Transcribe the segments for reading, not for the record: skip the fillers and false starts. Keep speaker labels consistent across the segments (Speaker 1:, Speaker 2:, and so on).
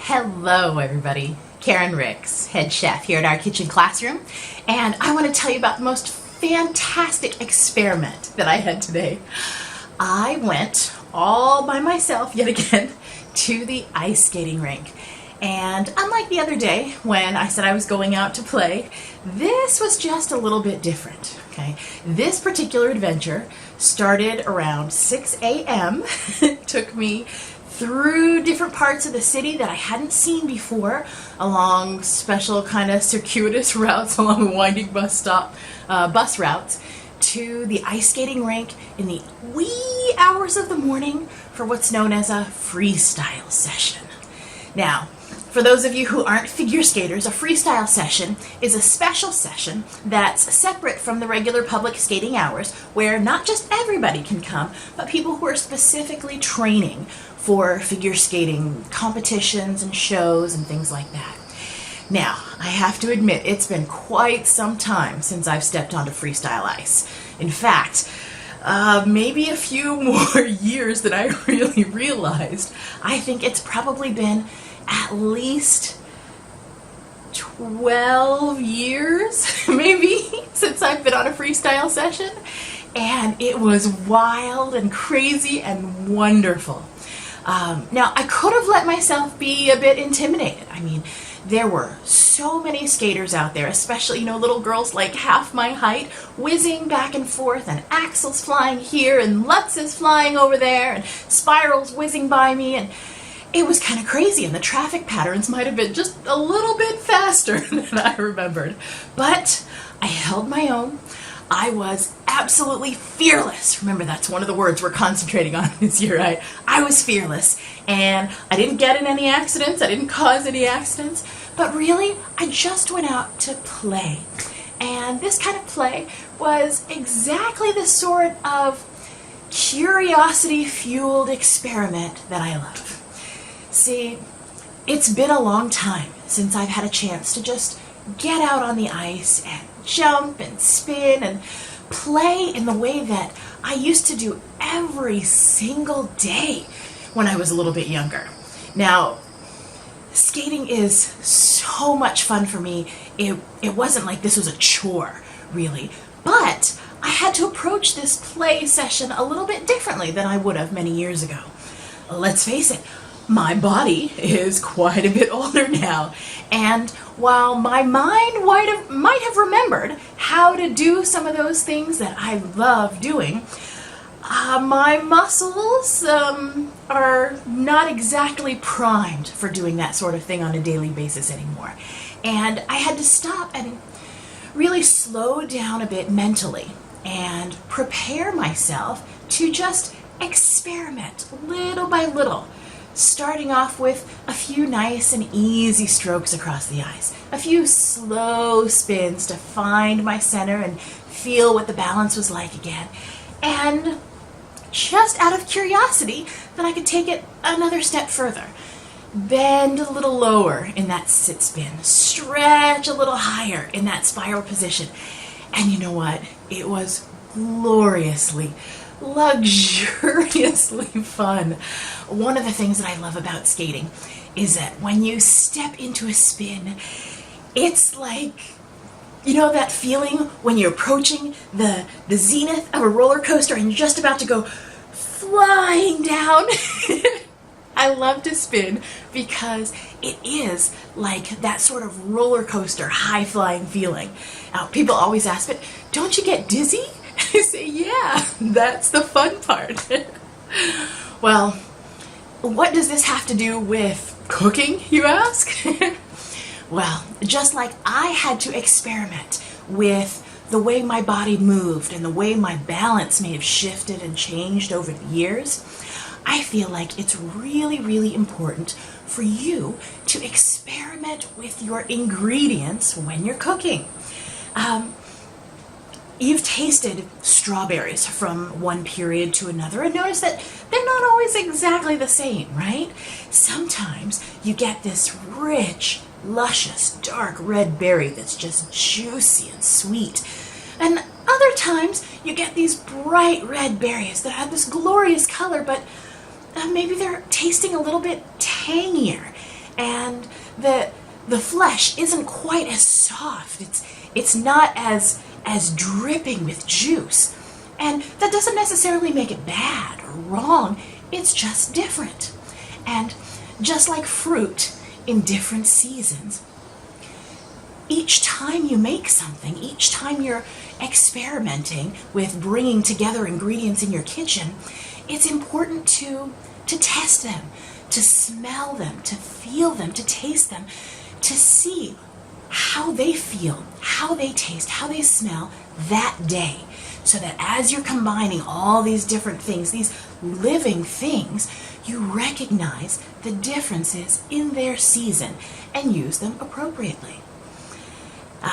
Speaker 1: Hello everybody, Karen Ricks, head chef here at our kitchen classroom, and I want to tell you about the most fantastic experiment that I had today. I went all by myself yet again to the ice skating rink, and unlike the other day when I said I was going out to play, this was just a little bit different. Okay, this particular adventure started around 6 a.m. It took me through different parts of the city that I hadn't seen before, along special kind of circuitous routes along winding bus routes, to the ice skating rink in the wee hours of the morning for what's known as a freestyle session. Now, for those of you who aren't figure skaters, a freestyle session is a special session that's separate from the regular public skating hours, where not just everybody can come, but people who are specifically training for figure skating competitions and shows and things like that. Now, I have to admit, it's been quite some time since I've stepped onto freestyle ice. In fact, maybe a few more years than I really realized. I think it's probably been at least 12 years, maybe, since I've been on a freestyle session. And it was wild and crazy and wonderful. Now, I could have let myself be a bit intimidated. I mean, there were so many skaters out there, especially, little girls like half my height, whizzing back and forth, and axles flying here, and Lutzes flying over there, and spirals whizzing by me, and it was kind of crazy, and the traffic patterns might have been just a little bit faster than I remembered. But I held my own. I was absolutely fearless. Remember, that's one of the words we're concentrating on this year, right? I was fearless, and I didn't get in any accidents. I didn't cause any accidents, but really, I just went out to play. And this kind of play was exactly the sort of curiosity-fueled experiment that I love. See, it's been a long time since I've had a chance to just get out on the ice and jump and spin and play in the way that I used to do every single day when I was a little bit younger. Now, skating is so much fun for me. It wasn't like this was a chore, really, but I had to approach this play session a little bit differently than I would have many years ago. Let's face it, my body is quite a bit older now, and while my mind might have remembered how to do some of those things that I love doing, my muscles are not exactly primed for doing that sort of thing on a daily basis anymore. And I had to stop and really slow down a bit mentally and prepare myself to just experiment little by little, starting off with a few nice and easy strokes across the ice, a few slow spins to find my center and feel what the balance was like again, and just out of curiosity that I could take it another step further. Bend a little lower in that sit spin, stretch a little higher in that spiral position, and you know what? It was gloriously, luxuriously fun. One of the things that I love about skating is that when you step into a spin, it's like, that feeling when you're approaching the zenith of a roller coaster and you're just about to go flying down. I love to spin because it is like that sort of roller coaster high-flying feeling. Now, people always ask, but don't you get dizzy? I say, yeah, that's the fun part. Well, what does this have to do with cooking, you ask? Well, just like I had to experiment with the way my body moved and the way my balance may have shifted and changed over the years, I feel like it's really, really important for you to experiment with your ingredients when you're cooking. You've tasted strawberries from one period to another and noticed that they're not always exactly the same, right? Sometimes you get this rich, luscious, dark red berry that's just juicy and sweet. And other times you get these bright red berries that have this glorious color, but maybe they're tasting a little bit tangier. and the flesh isn't quite as soft. It's not as dripping with juice. And that doesn't necessarily make it bad or wrong. It's just different. And just like fruit in different seasons, each time you make something, each time you're experimenting with bringing together ingredients in your kitchen, it's important to test them, to smell them, to feel them, to taste them, to see how they feel, how they taste, how they smell that day. So that as you're combining all these different things, these living things, you recognize the differences in their season and use them appropriately.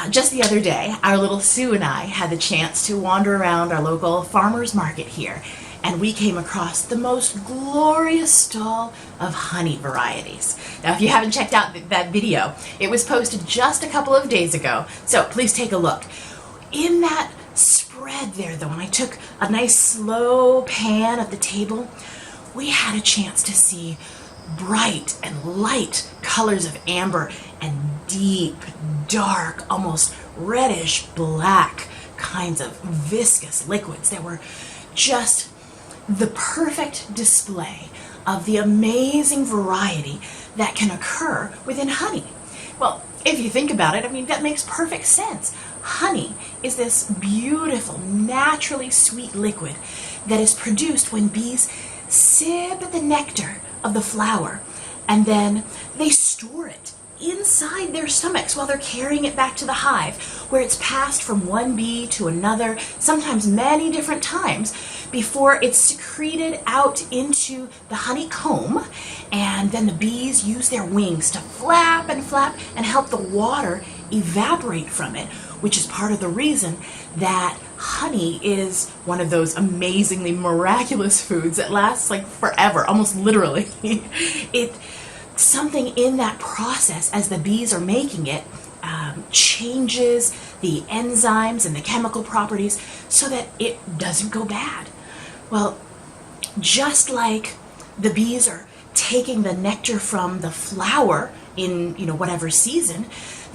Speaker 1: Just the other day, our little Sue and I had the chance to wander around our local farmer's market here, and we came across the most glorious stall of honey varieties. Now, if you haven't checked out that video, it was posted just a couple of days ago, so please take a look. In that spread there, though, and I took a nice slow pan of the table, we had a chance to see bright and light colors of amber and deep, dark, almost reddish black kinds of viscous liquids that were just the perfect display of the amazing variety that can occur within honey. Well, if you think about it, I mean, that makes perfect sense. Honey is this beautiful, naturally sweet liquid that is produced when bees sip the nectar of the flower, and then they store it inside their stomachs while they're carrying it back to the hive, where it's passed from one bee to another, sometimes many different times, before it's secreted out into the honeycomb, and then the bees use their wings to flap and help the water evaporate from it, which is part of the reason that honey is one of those amazingly miraculous foods that lasts like forever, almost literally. Something in that process, as the bees are making it, changes the enzymes and the chemical properties so that it doesn't go bad. Well, just like the bees are taking the nectar from the flower in whatever season,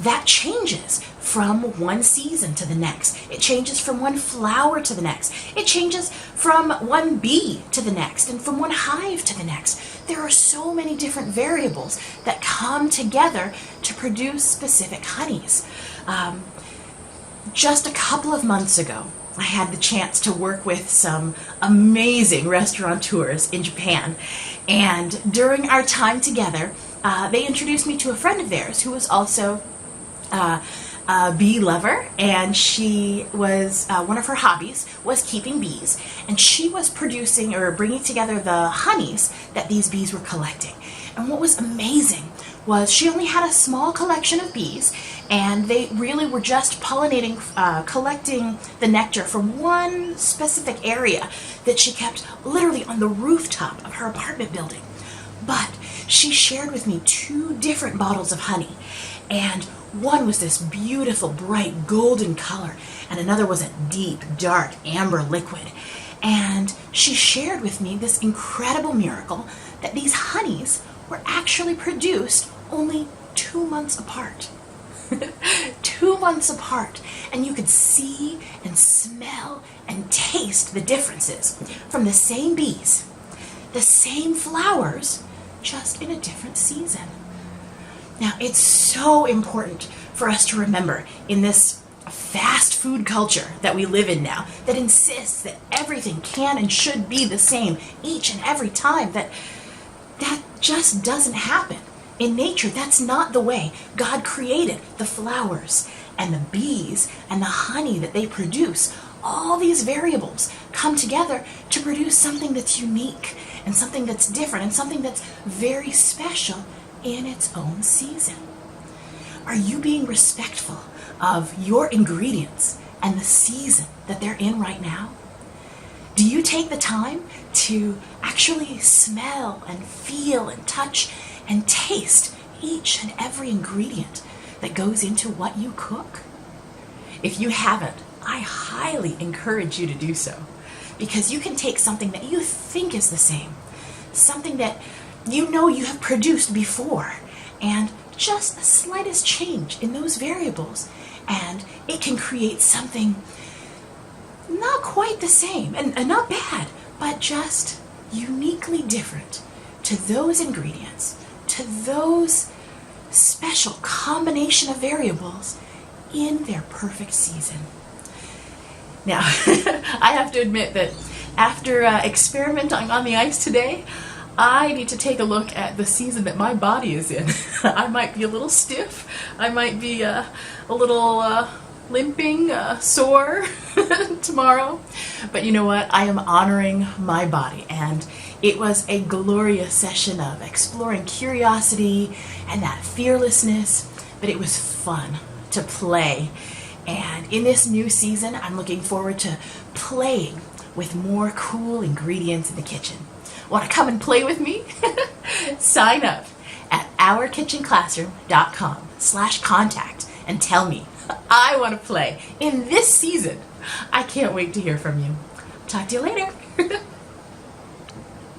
Speaker 1: that changes from one season to the next. It changes from one flower to the next. It changes from one bee to the next and from one hive to the next. There are so many different variables that come together to produce specific honeys. Just a couple of months ago, I had the chance to work with some amazing restaurateurs in Japan, and during our time together, they introduced me to a friend of theirs who was also a bee lover, and she was one of her hobbies was keeping bees, and she was producing or bringing together the honeys that these bees were collecting. And what was amazing was she only had a small collection of bees, and they really were just pollinating, collecting the nectar from one specific area that she kept literally on the rooftop of her apartment building. But she shared with me 2 different bottles of honey, and one was this beautiful, bright, golden color, and another was a deep, dark, amber liquid. And she shared with me this incredible miracle that these honeys were actually produced only 2 months apart. 2 months apart. And you could see and smell and taste the differences from the same bees, the same flowers, just in a different season. Now, it's so important for us to remember in this fast food culture that we live in now, that insists that everything can and should be the same each and every time, that just doesn't happen. In nature, that's not the way God created the flowers and the bees and the honey that they produce. All these variables come together to produce something that's unique and something that's different and something that's very special in its own season. Are you being respectful of your ingredients and the season that they're in right now? Do you take the time to actually smell and feel and touch and taste each and every ingredient that goes into what you cook? If you haven't, I highly encourage you to do so, because you can take something that you think is the same, something that you know you have produced before, and just the slightest change in those variables, and it can create something not quite the same, and not bad, but just uniquely different to those ingredients, to those special combination of variables in their perfect season. Now, I have to admit that after experimenting on the ice today, I need to take a look at the season that my body is in. I might be a little stiff. I might be a little limping, sore tomorrow. But you know what? I am honoring my body, and it was a glorious session of exploring curiosity and that fearlessness, but it was fun to play. And in this new season, I'm looking forward to playing with more cool ingredients in the kitchen. Want to come and play with me? Sign up at ourkitchenclassroom.com/contact and tell me. I want to play in this season. I can't wait to hear from you. Talk to you later.